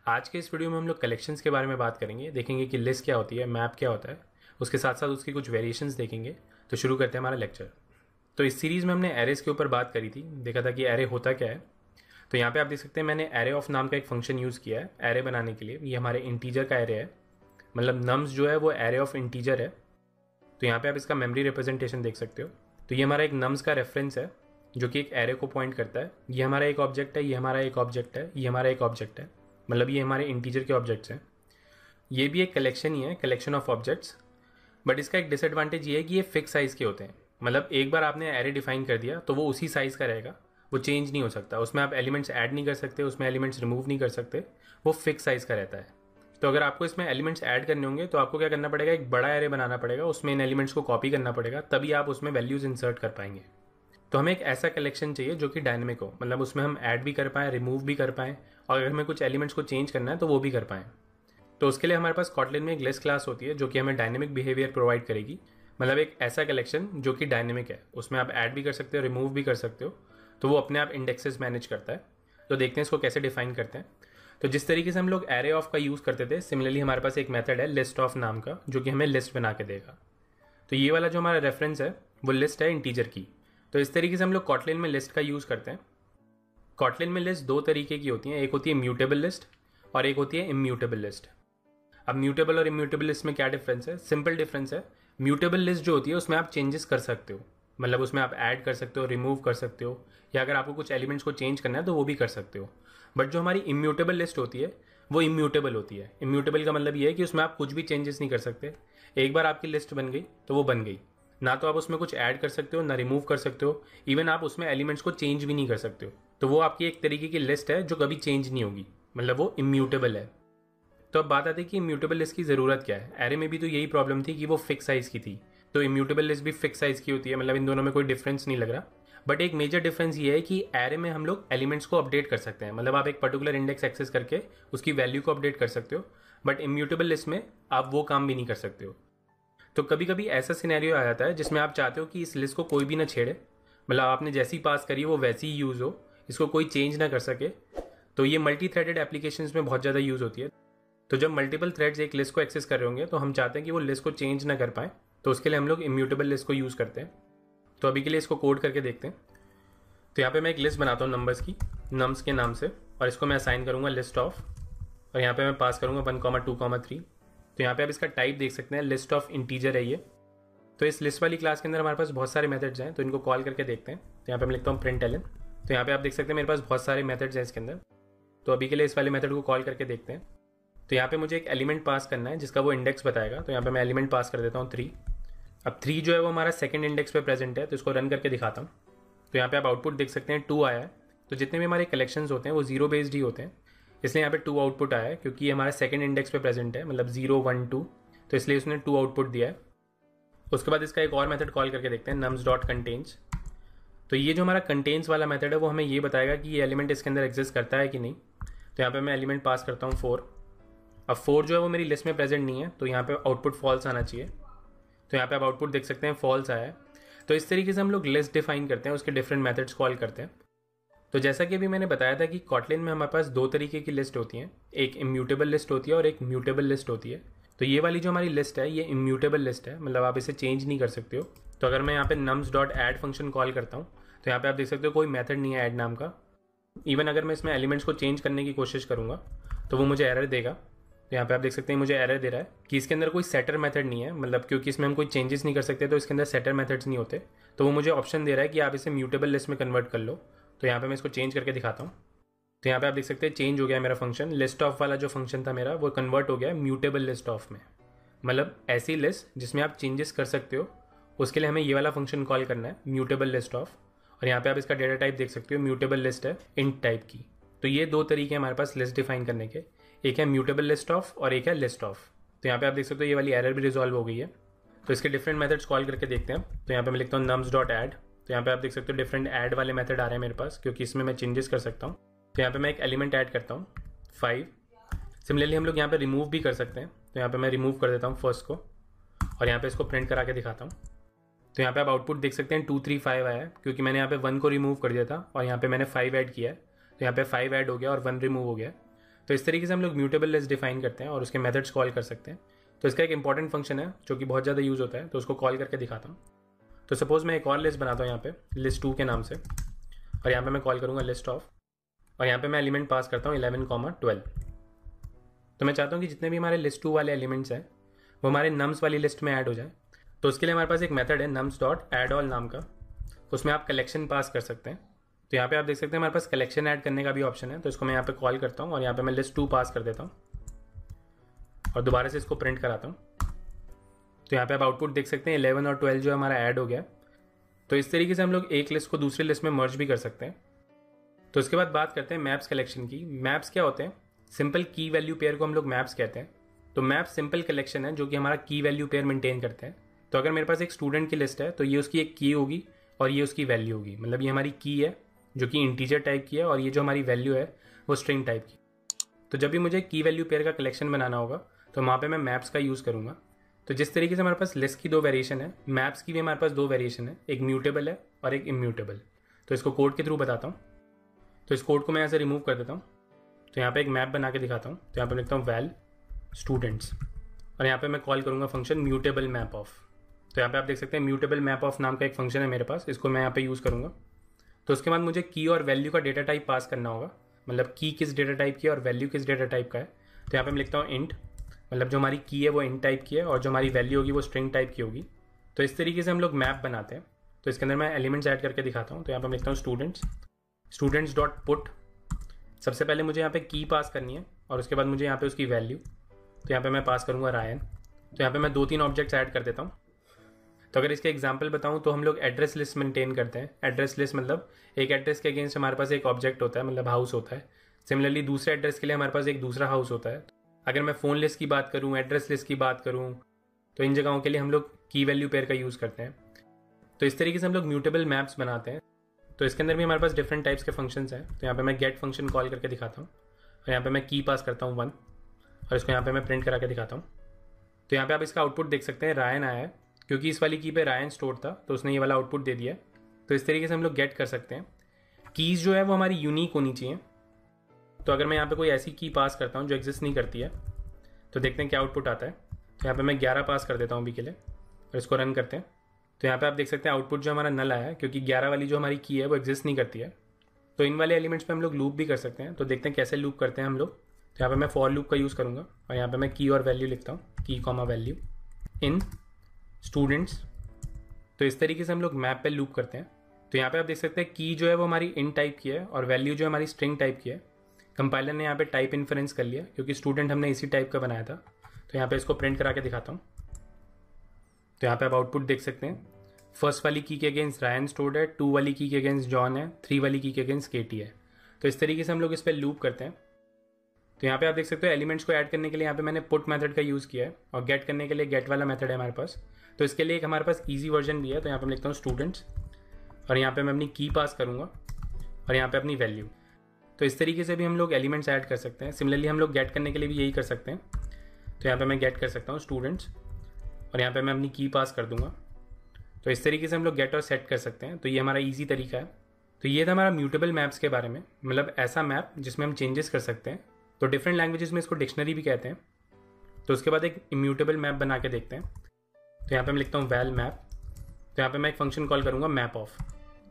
आज के इस वीडियो में हम लोग कलेक्शंस के बारे में बात करेंगे, देखेंगे कि लिस्ट क्या होती है, मैप क्या होता है, उसके साथ साथ उसकी कुछ वेरिएशंस देखेंगे। तो शुरू करते हैं हमारा लेक्चर। तो इस सीरीज़ में हमने एरेस के ऊपर बात करी थी, देखा था कि एरे होता क्या है। तो यहाँ पे आप देख सकते हैं मैंने एरे ऑफ नाम का एक फंक्शन यूज़ किया है एरे बनाने के लिए। ये हमारे इंटीजर का एरे है, मतलब नम्स जो है वो एरे ऑफ इंटीजर है। तो यहाँ पे आप इसका मेमोरी रिप्रेजेंटेशन देख सकते हो। तो ये हमारा एक नम्स का रेफरेंस है जो कि एक एरे को पॉइंट करता है। ये हमारा एक ऑब्जेक्ट है, ये हमारा एक ऑब्जेक्ट है, ये हमारा एक ऑब्जेक्ट है, मतलब ये हमारे इंटीजर के ऑब्जेक्ट्स हैं। ये भी एक कलेक्शन ही है, कलेक्शन ऑफ ऑब्जेक्ट्स। बट इसका एक डिसएडवांटेज ये है कि ये फिक्स साइज़ के होते हैं। मतलब एक बार आपने एरे डिफाइन कर दिया तो वो उसी साइज़ का रहेगा, वो चेंज नहीं हो सकता। उसमें आप एलिमेंट्स ऐड नहीं कर सकते, उसमें एलिमेंट्स रिमूव नहीं कर सकते, वो फिक्स साइज़ का रहता है। तो अगर आपको इसमें एलिमेंट्स ऐड करने होंगे तो आपको क्या करना पड़ेगा, एक बड़ा एरे बनाना पड़ेगा, उसमें इन एलिमेंट्स को कॉपी करना पड़ेगा, तभी आप उसमें वैल्यूज़ इंसर्ट कर पाएंगे। तो हमें एक ऐसा कलेक्शन चाहिए जो कि डायनेमिक हो, मतलब उसमें हम ऐड भी कर पाएँ, रिमूव भी कर पाएँ, और अगर हमें कुछ एलिमेंट्स को चेंज करना है तो वो भी कर पाएँ। तो उसके लिए हमारे पास कॉटलिन में एक लिस्ट क्लास होती है जो कि हमें डायनेमिक बिहेवियर प्रोवाइड करेगी। मतलब एक ऐसा कलेक्शन जो कि डायनेमिक है, उसमें आप ऐड भी कर सकते हो, रिमूव भी कर सकते हो, तो वो अपने आप इंडेक्सेस मैनेज करता है। तो देखते हैं इसको कैसे डिफाइन करते हैं। तो जिस तरीके से हम लोग एरे ऑफ का यूज़ करते थे, सिमिलरली हमारे पास एक मेथड है लिस्ट ऑफ नाम का जो कि हमें लिस्ट बना के देगा। तो ये वाला जो हमारा रेफरेंस है वो लिस्ट है इंटीजर की। तो इस तरीके से हम लोग कॉटलिन में लिस्ट का यूज़ करते हैं। कॉटलिन में लिस्ट दो तरीके की होती हैं, एक होती है म्यूटेबल लिस्ट और एक होती है इम्यूटेबल लिस्ट। अब म्यूटेबल और इम्यूटेबल लिस्ट में क्या डिफरेंस है? सिंपल डिफरेंस है। म्यूटेबल लिस्ट जो होती है उसमें आप चेंजेस कर सकते हो, मतलब उसमें आप ऐड कर सकते हो, रिमूव कर सकते हो, या अगर आपको कुछ एलिमेंट्स को चेंज करना है तो वो भी कर सकते हो। बट जो हमारी इम्यूटेबल लिस्ट होती है वो इम्यूटेबल होती है। इम्यूटेबल का मतलब ये है कि उसमें आप कुछ भी चेंजेस नहीं कर सकते। एक बार आपकी लिस्ट बन गई तो वो बन गई, ना तो आप उसमें कुछ ऐड कर सकते हो ना रिमूव कर सकते हो, इवन आप उसमें एलिमेंट्स को चेंज भी नहीं कर सकते हो। तो वो आपकी एक तरीके की लिस्ट है जो कभी चेंज नहीं होगी, मतलब वो इम्यूटेबल है। तो अब बात आती है कि इम्यूटेबल लिस्ट की ज़रूरत क्या है। एरे में भी तो यही प्रॉब्लम थी कि वो फिक्स साइज़ की थी, तो इम्यूटेबल लिस्ट भी फिक्स साइज़ की होती है, मतलब इन दोनों में कोई डिफरेंस नहीं लग रहा। बट एक मेजर डिफरेंस ये है कि एरे में हम लोग एलिमेंट्स को अपडेट कर सकते हैं, मतलब आप एक पर्टिकुलर इंडेक्स एक्सेस करके उसकी वैल्यू को अपडेट कर सकते हो। बट इम्यूटेबल लिस्ट में आप वो काम भी नहीं कर सकते हो। तो कभी कभी ऐसा सिनेरियो आ जाता है जिसमें आप चाहते हो कि इस लिस्ट को कोई भी ना छेड़े, मतलब आपने जैसी पास करी वो वैसी ही यूज़ हो, इसको कोई चेंज ना कर सके। तो ये मल्टी थ्रेडेड एप्लीकेशंस में बहुत ज़्यादा यूज़ होती है। तो जब मल्टीपल थ्रेड्स एक लिस्ट को एक्सेस कर रहे होंगे तो हम चाहते हैं कि वो लिस्ट को चेंज ना कर पाए, तो उसके लिए हम लोग इम्यूटेबल लिस्ट को यूज़ करते हैं। तो अभी के लिए इसको कोड करके देखते हैं। तो यहाँ पे मैं एक लिस्ट बनाता हूँ नंबर्स की, नम्स के नाम से, और इसको मैं असाइन करूँगा लिस्ट ऑफ, और यहाँ पे मैं पास करूँगा 1, 2, 3। तो यहाँ पे आप इसका टाइप देख सकते हैं, लिस्ट ऑफ इंटीजर है ये। तो इस लिस्ट वाली क्लास के अंदर हमारे पास बहुत सारे मेथड्स हैं, तो इनको कॉल करके देखते हैं। तो यहाँ पे मैं लिखता हूँ प्रिंट एलन। तो यहाँ पे आप देख सकते हैं मेरे पास बहुत सारे मेथड्स हैं इसके अंदर। तो अभी के लिए इस वाले मेथड को कॉल करके देखते हैं। तो यहाँ पे मुझे एक एलिमेंट पास करना है जिसका वो इंडेक्स बताएगा। तो यहाँ पे मैं एलिमेंट पास कर देता हूँ 3। अब 3 जो है वो हमारा सेकंड इंडेक्स पे प्रेजेंट है, तो इसको रन करके दिखाता हूँ। तो यहाँ पे आप आउटपुट देख सकते हैं 2 आया है। तो जितने भी हमारे कलेक्शंस होते हैं वो 0 बेस्ड ही होते हैं, इसलिए यहाँ पे 2 आउटपुट आया है, क्योंकि ये हमारा सेकंड इंडेक्स पे प्रेजेंट है, मतलब 0, 1, 2, तो इसलिए उसने 2 आउटपुट दिया है। उसके बाद इसका एक और मेथड कॉल करके देखते हैं, नम्स डॉट कंटेन्स। तो ये जो हमारा कंटेन्स वाला मेथड है वो हमें ये बताएगा कि ये एलिमेंट इसके अंदर एग्जिस्ट करता है कि नहीं। तो यहाँ पे मैं एलिमेंट पास करता हूँ 4। अब 4 जो है वो मेरी लिस्ट में प्रेजेंट नहीं है, तो यहाँ पे आउटपुट फॉल्स आना चाहिए। तो यहाँ पे आप आउटपुट देख सकते हैं फॉल्स आया है। तो इस तरीके से हम लोग लिस्ट डिफाइन करते हैं, उसके डिफरेंट मेथड्स कॉल करते हैं। तो जैसा कि अभी मैंने बताया था कि कॉटलिन में हमारे पास दो तरीके की लिस्ट होती हैं, एक इम्यूटेबल लिस्ट होती है और एक म्यूटेबल लिस्ट होती है। तो ये वाली जो हमारी लिस्ट है ये इम्यूटेबल लिस्ट है, मतलब आप इसे चेंज नहीं कर सकते हो। तो अगर मैं यहाँ पे nums dot add function call करता हूँ तो यहाँ पे आप देख सकते हो कोई मेथड नहीं है ऐड नाम का। इवन अगर मैं इसमें एलिमेंट्स को चेंज करने की कोशिश करूँगा तो वो मुझे एरर देगा। तो यहाँ पे आप देख सकते हैं मुझे एरर दे रहा है कि इसके अंदर कोई सेटर मेथड नहीं है, मतलब क्योंकि इसमें हम कोई चेंजेस नहीं कर सकते तो इसके अंदर सेटर मेथड्स नहीं होते। तो वो मुझे ऑप्शन दे रहा है कि आप इसे म्यूटेबल लिस्ट में कन्वर्ट कर लो। तो यहाँ पे मैं इसको चेंज करके दिखाता हूँ। तो यहाँ पे आप देख सकते हैं चेंज हो गया मेरा फंक्शन, लिस्ट ऑफ वाला जो फंक्शन था मेरा वो कन्वर्ट हो गया म्यूटेबल लिस्ट ऑफ में। मतलब ऐसी लिस्ट जिसमें आप चेंजेस कर सकते हो, उसके लिए हमें ये वाला फंक्शन कॉल करना है, म्यूटेबल लिस्ट ऑफ। और यहाँ पे आप इसका डेटा टाइप देख सकते हो, म्यूटेबल लिस्ट है इंट टाइप की। तो ये दो तरीके हैं हमारे पास लिस्ट डिफाइन करने के, एक है म्यूटेबल लिस्ट ऑफ और एक है लिस्ट ऑफ। तो यहाँ पे आप देख सकते हो ये वाली एरर भी रिजॉल्व हो गई है। तो इसके डिफरेंट मेथड्स कॉल करके देखते हैं। तो यहाँ पे मैं लिखता हूँ नम्स डॉट ऐड। तो यहाँ पे आप देख सकते हो डिफरेंट ऐड वाले मेथड आ रहे हैं मेरे पास, क्योंकि इसमें मैं चेंजेस कर सकता हूँ। तो यहाँ पे मैं एक एलिमेंट ऐड करता हूँ 5। सिमिलरली हम लोग यहाँ पे रिमूव भी कर सकते हैं। तो यहाँ पे मैं रिमूव कर देता हूँ फर्स्ट को, और यहाँ पे इसको प्रिंट करा के दिखाता हूँ। तो यहाँ पे आप आउटपुट देख सकते हैं 2, 3, 5 आया है, क्योंकि मैंने यहाँ पे 1 को रिमूव कर दिया था और यहाँ पे मैंने 5 ऐड किया है। तो यहाँ पे 5 ऐड हो गया और 1 रिमूव हो गया। तो इस तरीके से हम लोग म्यूटेबल लिस्ट डिफाइन करते हैं और उसके मेथड्स कॉल कर सकते हैं। तो इसका एक इंपॉर्टेंट फंक्शन है जो कि बहुत ज़्यादा यूज़ होता है, तो उसको कॉल करके दिखाता हूँ। तो सपोज़ मैं एक और लिस्ट बनाता हूँ यहाँ पे लिस्ट 2 के नाम से, और यहाँ पे मैं कॉल करूँगा लिस्ट ऑफ, और यहाँ पे मैं एलिमेंट पास करता हूँ 11,12। तो मैं चाहता हूँ कि जितने भी हमारे लिस्ट 2 वाले एलिमेंट्स हैं वो हमारे नम्स वाली लिस्ट में ऐड हो जाए। तो उसके लिए हमारे पास एक मेथड है नम्स डॉट एड ऑल नाम का, उसमें आप कलेक्शन पास कर सकते हैं। तो यहाँ पे आप देख सकते हैं हमारे पास कलेक्शन ऐड करने का भी ऑप्शन है, तो इसको मैं यहाँ पे कॉल करता हूँ और यहाँ पे मैं लिस्ट 2 पास कर देता हूँ और दोबारा से इसको प्रिंट कराता हूँ। तो यहाँ पे आप आउटपुट देख सकते हैं 11 और 12 जो हमारा ऐड हो गया। तो इस तरीके से हम लोग एक लिस्ट को दूसरी लिस्ट में मर्ज भी कर सकते हैं। तो इसके बाद बात करते हैं मैप्स कलेक्शन की। मैप्स क्या होते हैं? सिंपल की वैल्यू पेयर को हम लोग मैप्स कहते हैं। तो मैप सिंपल कलेक्शन है जो कि हमारा की वैल्यू पेयर मेंटेन करते हैं। तो अगर मेरे पास एक स्टूडेंट की लिस्ट है तो ये उसकी एक की होगी और ये उसकी वैल्यू होगी, मतलब ये हमारी की है जो कि इंटीजर टाइप की है और ये जो हमारी वैल्यू है वो स्ट्रिंग टाइप की। तो जब भी मुझे की वैल्यू पेयर का कलेक्शन बनाना होगा तो वहाँ पे मैं मैप्स का यूज़ करूँगा। तो जिस तरीके से हमारे पास लिस्ट की 2 वेरिएशन है, मैप्स की भी हमारे पास 2 वेरिएशन है, एक म्यूटेबल है और एक इम्यूटेबल। तो इसको कोड के थ्रू बताता हूँ। तो इस कोड को मैं ऐसे रिमूव कर देता हूँ। तो यहाँ पे एक मैप बना के दिखाता हूँ। तो यहाँ पे लिखता हूँ वैल स्टूडेंट्स और यहाँ पे मैं कॉल करूँगा फंक्शन म्यूटेबल मैप ऑफ। तो यहाँ पे आप देख सकते हैं म्यूटेबल मैप ऑफ नाम का एक फंक्शन है मेरे पास, इसको मैं यहाँ पे यूज़ करूँगा। तो उसके बाद मुझे की और वैल्यू का डेटा टाइप पास करना होगा, मतलब की किस डेटा टाइप की है और वैल्यू किस डेटा टाइप का है। तो यहाँ पे मैं लिखता हूँ इंट, मतलब जो हमारी की है वो इंट टाइप की है और जो हमारी वैल्यू होगी वो स्ट्रिंग टाइप की होगी। तो इस तरीके से हम लोग मैप बनाते हैं। तो इसके अंदर मैं एलिमेंट्स ऐड करके दिखाता हूँ। तो यहाँ पे मैं लिखता हूँ स्टूडेंट्स डॉट पुट। सबसे पहले मुझे यहाँ पे की पास करनी है और उसके बाद मुझे यहाँ पे उसकी वैल्यू। तो यहाँ पे मैं पास करूँगा रायन। तो यहाँ पे मैं 2-3 ऑब्जेक्ट्स ऐड कर देता हूँ। तो अगर इसके एग्जांपल बताऊँ तो हम लोग एड्रेस लिस्ट मेंटेन करते हैं। एड्रेस लिस्ट मतलब एक एड्रेस के अगेंस्ट हमारे पास एक ऑब्जेक्ट होता है, मतलब हाउस होता है। सिमिलरली दूसरे एड्रेस के लिए हमारे पास एक दूसरा हाउस होता है। अगर मैं फ़ोन लिस्ट की बात करूँ, एड्रेस लिस्ट की बात करूँ, तो इन जगहों के लिए हम लोग की वैल्यू पेयर का यूज़ करते हैं। तो इस तरीके से हम लोग म्यूटेबल मैप्स बनाते हैं। तो इसके अंदर भी हमारे पास डिफरेंट टाइप्स के फंक्शंस हैं। तो यहाँ पे मैं गेट फंक्शन कॉल करके दिखाता हूँ और यहाँ पे मैं की पास करता हूँ 1 और इसको यहाँ पे मैं प्रिंट करा के दिखाता हूँ। तो यहाँ पे आप इसका आउटपुट देख सकते हैं, रायन आया है क्योंकि इस वाली की पे रायन स्टोर था तो उसने ये वाला आउटपुट दे दिया। तो इस तरीके से हम लोग गेट कर सकते हैं। कीज़ जो है वो हमारी यूनिक होनी चाहिए। तो अगर मैं यहाँ पे कोई ऐसी की पास करता हूँ जो एग्जिस्ट नहीं करती है तो देखते हैं क्या आउटपुट आता है। तो यहाँ पे मैं 11 पास कर देता हूँ अभी के लिए और इसको रन करते हैं। तो यहाँ पे आप देख सकते हैं आउटपुट जो हमारा नल आया है क्योंकि 11 वाली जो हमारी की है वो एग्जिस्ट नहीं करती है। तो इन वाले एलिमेंट्स पे हम लोग लूप भी कर सकते हैं। तो देखते हैं कैसे लूप करते हैं हम लोग। तो यहाँ पे मैं फॉर लूप का यूज़ करूँगा और यहाँ पे मैं की और वैल्यू लिखता हूँ, की कॉमा वैल्यू इन स्टूडेंट्स। तो इस तरीके से हम लोग मैप पे लूप करते हैं। तो यहाँ पे आप देख सकते हैं की जो है वो हमारी इन टाइप की है और वैल्यू जो है हमारी स्ट्रिंग टाइप की है। कंपाइलर ने यहाँ पे टाइप इन्फ्रेंस कर लिया क्योंकि स्टूडेंट हमने इसी टाइप का बनाया था। तो यहाँ पे इसको प्रिंट करा के दिखाता हूँ। तो यहाँ पे आप आउटपुट देख सकते हैं, फर्स्ट वाली की के अगेंस्ट रायन स्टोर्ड है, 2 वाली की के अगेंस्ट जॉन है, 3 वाली की के अगेंस्ट केटी है। तो इस तरीके से हम लोग इस पर लूप करते हैं। तो यहाँ पे आप देख सकते हो एलिमेंट्स को ऐड करने के लिए यहाँ पे मैंने पुट मेथड का यूज़ किया है और गेट करने के लिए गेट वाला मेथड है हमारे पास। तो इसके लिए एक हमारे पास ईजी वर्जन भी है। तो यहाँ पे मैं लिखता हूँ स्टूडेंट्स और यहाँ पे मैं अपनी की पास करूँगा और यहाँ पे अपनी वैल्यू। तो इस तरीके से भी हम लोग एलिमेंट्स ऐड कर सकते हैं। सिमिलरली हम लोग गेट करने के लिए भी यही कर सकते हैं। तो यहाँ पे मैं गेट कर सकता हूँ स्टूडेंट्स और यहाँ पे मैं अपनी की पास कर दूंगा। तो इस तरीके से हम लोग गेट और सेट कर सकते हैं। तो ये हमारा इजी तरीका है। तो ये था हमारा म्यूटेबल मैप्स के बारे में, मतलब ऐसा मैप जिसमें हम चेंजेस कर सकते हैं। तो डिफरेंट लैंग्वेजेस में इसको डिक्शनरी भी कहते हैं। तो उसके बाद एक इम्यूटेबल मैप बना के देखते हैं। तो यहाँ पे मैं लिखता हूँ वैल मैप। तो यहाँ पे मैं एक फंक्शन कॉल करूँगा मैप ऑफ।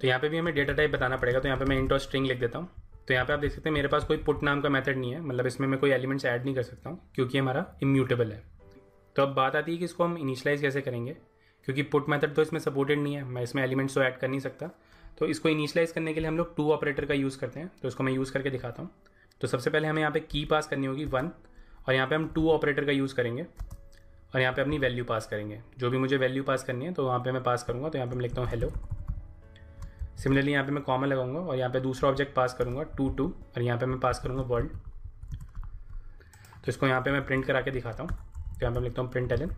तो यहाँ पे भी हमें डेटा टाइप बताना पड़ेगा। तो यहाँ पे मैं इंट और स्ट्रिंग लिख देता हूँ। तो यहाँ पे आप देख सकते हैं मेरे पास कोई पुट नाम का मेथड नहीं है, मतलब इसमें मैं कोई एलिमेंट्स ऐड नहीं कर सकता हूँ क्योंकि हमारा इम्यूटेबल है। तो अब बात आती है कि इसको हम इनिशियलाइज कैसे करेंगे, क्योंकि पुट मेथड तो इसमें सपोर्टेड नहीं है, मैं इसमें एलिमेंट्स तो ऐड कर नहीं सकता। तो इसको इनिशियलाइज करने के लिए हम लोग टू ऑपरेटर का यूज़ करते हैं। तो इसको मैं यूज़ करके दिखाता हूँ। तो सबसे पहले हमें यहाँ पे की पास करनी होगी 1 और यहाँ पे हम टू ऑपरेटर का यूज़ करेंगे और यहाँ पे अपनी वैल्यू पास करेंगे। जो भी मुझे वैल्यू पास करनी है तो वहाँ पे मैं पास करूँगा। तो यहाँ पे मैं लिखता हूँ हेलो। सिमिलरली यहाँ पे मैं कॉमा लगाऊंगा और यहाँ पे दूसरा ऑब्जेक्ट पास करूँगा 2 और यहाँ पे मैं पास करूँगा वर्ल्ड। तो इसको यहाँ पे मैं प्रिंट करा के दिखाता हूँ। तो यहाँ पे मैं लिखता हूँ प्रिंट एलन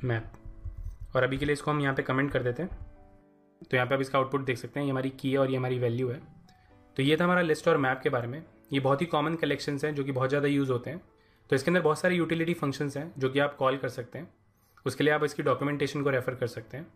मैप और अभी के लिए इसको हम यहाँ पे कमेंट कर देते हैं। तो यहाँ पे आप इसका आउटपुट देख सकते हैं, ये हमारी की है और ये हमारी वैल्यू है। तो ये था हमारा लिस्ट और मैप के बारे में। ये बहुत ही कॉमन कलेक्शंस हैं जो कि बहुत ज़्यादा यूज़ होते हैं। तो इसके अंदर बहुत सारे यूटिलिटी फंक्शंस हैं जो कि आप कॉल कर सकते हैं। उसके लिए आप इसकी डॉक्यूमेंटेशन को रेफर कर सकते हैं।